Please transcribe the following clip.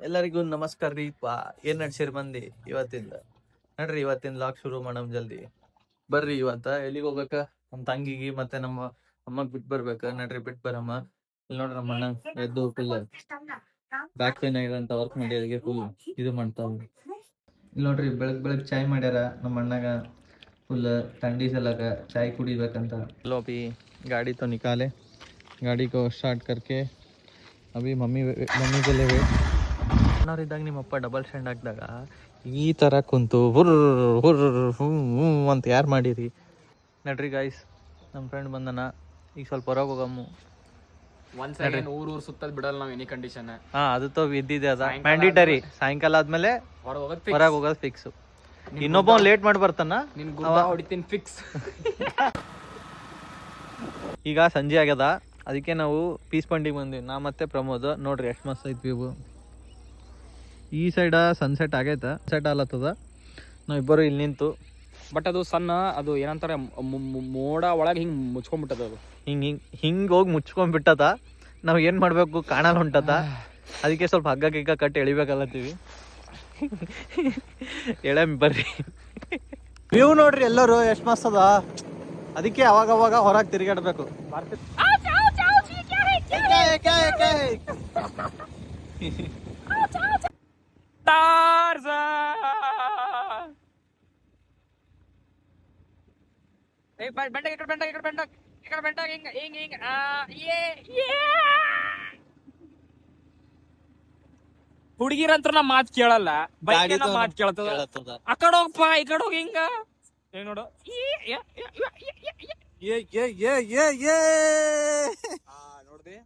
ಎಲ್ಲರಿಗೂ ನಮಸ್ಕಾರ ರೀ ಏನ್ ನಡ್ಸಿರ್ ಮಂದಿ ಇವತ್ತಿಂದ ನಡ್ರಿ ಇವತ್ತಿನ ಲಾಗ್ ಶುರು ಮಾಡಮ್ ಜಲ್ದಿ ಬರ್ರಿ. ಇವತ್ತ ಎಲ್ಲಿಗೆ ಹೋಗ್ಬೇಕ? ನಮ್ ತಂಗಿಗೆ ಮತ್ತೆ ನಮ್ಮ ಅಮ್ಮಗ್ ಬಿಟ್ ಬರ್ಬೇಕ. ನಡ್ರಿ ಬಿಟ್ ಬರಮ್ಮ. ಇಲ್ಲಿ ನೋಡ್ರಿ ನಮ್ಮ ಅಣ್ಣ ಎದ್ದು ಫುಲ್ ಬ್ಯಾಕ್ ಪೇನ್ ಆಗಿರಂತ ವರ್ಕ್ ಮಾಡಿ ಫುಲ್ ಇದು ಮಾಡ್ತಾವ. ಇಲ್ಲಿ ನೋಡ್ರಿ ಬೆಳಗ್ ಚಾಯ್ ಮಾಡ್ಯಾರ ನಮ್ಮ ಅಣ್ಣಗ. फुल ठंडी से लगा चाय कुड़ीबेकंत. लो अभी गाड़ी तो निकाले, गाड़ी को स्टार्ट करके अभी मम्मी के लिए ವೇಟ್. ಇದ್ದಾಗ ನಿಮ್ಮಪ್ಪ ಡಬಲ್ ಸ್ಟ್ಯಾಂಡ್ ಹಾಕಿದಾಗ ಈ ಥರ ಕುಂತು ಹುರ್ ಹುರ್ ಹ್ಞೂ ಅಂತ ಯಾರು ಮಾಡಿರಿ? ನಡ್ರಿ ಗಾಯ್ಸ್, ನಮ್ಮ ಫ್ರೆಂಡ್ ಬಂದನ. ಈಗ ಸ್ವಲ್ಪ ಹೊರಗೆ ಹೋಗಮ್ಮು. ಒಂದ್ ಸೆಕೆಂಡ್ ಊರು ಸುತ್ತದ್ ಬಿಡಲ್ಲ ನಾವು ಎನಿ ಕಂಡೀಷನ್. ಹಾ, ಅದು ತೋ ಇದ್ದಿದೆ, ಅದ ಮ್ಯಾಂಡಿಟರಿ. ಸಾಯಂಕಾಲ ಆದ್ಮೇಲೆ ಹೊರಗೆ ಹೋಗೋದು ಫಿಕ್ಸ್. ಇನ್ನೊಬ್ಬ ಲೇಟ್ ಮಾಡಿ ಬರ್ತಾನ, ನಿನ್ ಗುಡ್ಡ ಹೊಡಿತೀನಿ ಫಿಕ್ಸ್. ಈಗ ಸಂಜೆ ಆಗ್ಯದ, ಅದಕ್ಕೆ ನಾವು ಪೀಸ್ ಪಂಡಿಗೆ ಬಂದ್ವಿ. ನಾ ಮತ್ತೆ ಪ್ರಮೋದ್. ನೋಡ್ರಿ ಎಷ್ಟು ಮಸ್ತ್ ಐತಿ ವ್ಯೂ. ಈ ಸೈಡ ಸನ್ಸೆಟ್ ಆಗೈತ, ಸೆಟ್ ಆಲತ್ತದ. ನಾವಿಬ್ಬರು ಇಲ್ಲಿ ನಿಂತು. ಬಟ್ ಅದು ಸಣ್ಣ ಅದು ಏನಂತಾರೆ ಮೋಡ ಒಳಗೆ ಹಿಂಗ್ ಮುಚ್ಕೊಂಡ್ಬಿಟ್ಟದ. ಅದು ಹಿಂಗ್ ಹೋಗಿ ಮುಚ್ಕೊಂಡ್ಬಿಟ್ಟದ. ನಾವ್ ಏನ್ ಮಾಡ್ಬೇಕು ಕಾಣಲ್ಲ ಹೊಂಟದ. ಅದಕ್ಕೆ ಸ್ವಲ್ಪ ಹಗ್ಗ ಗಿಗ್ಗ ಕಟ್ಟಿ ಎಳಿಬೇಕಲ್ಲತ್ತೀವಿ. ಎಳಮ್ ಬರ್ರಿ. ವ್ಯೂ ನೋಡ್ರಿ ಎಲ್ಲರೂ ಎಷ್ಟು ಮಸ್ತ್ ಅದ. ಅದಕ್ಕೆ ಅವಾಗ ಹೊರಗೆ ತಿರುಗಾಡ್ಬೇಕು. ಹುಡುಗಿರಂತ್ರ ನಾ ಮಾತ್ ಕೇಳಲ್ಲ, ಬೈಕ್ ಮಾತ್ ಕೇಳ್ತದ. ಆ ಕಡೆ ಹೋಗಪ್ಪ, ಈ ಕಡೆ ಹೋಗಿ ಹಿಂಗ ಹೆಂಗ್ ನೋಡು. ನೋಡ್ದಿ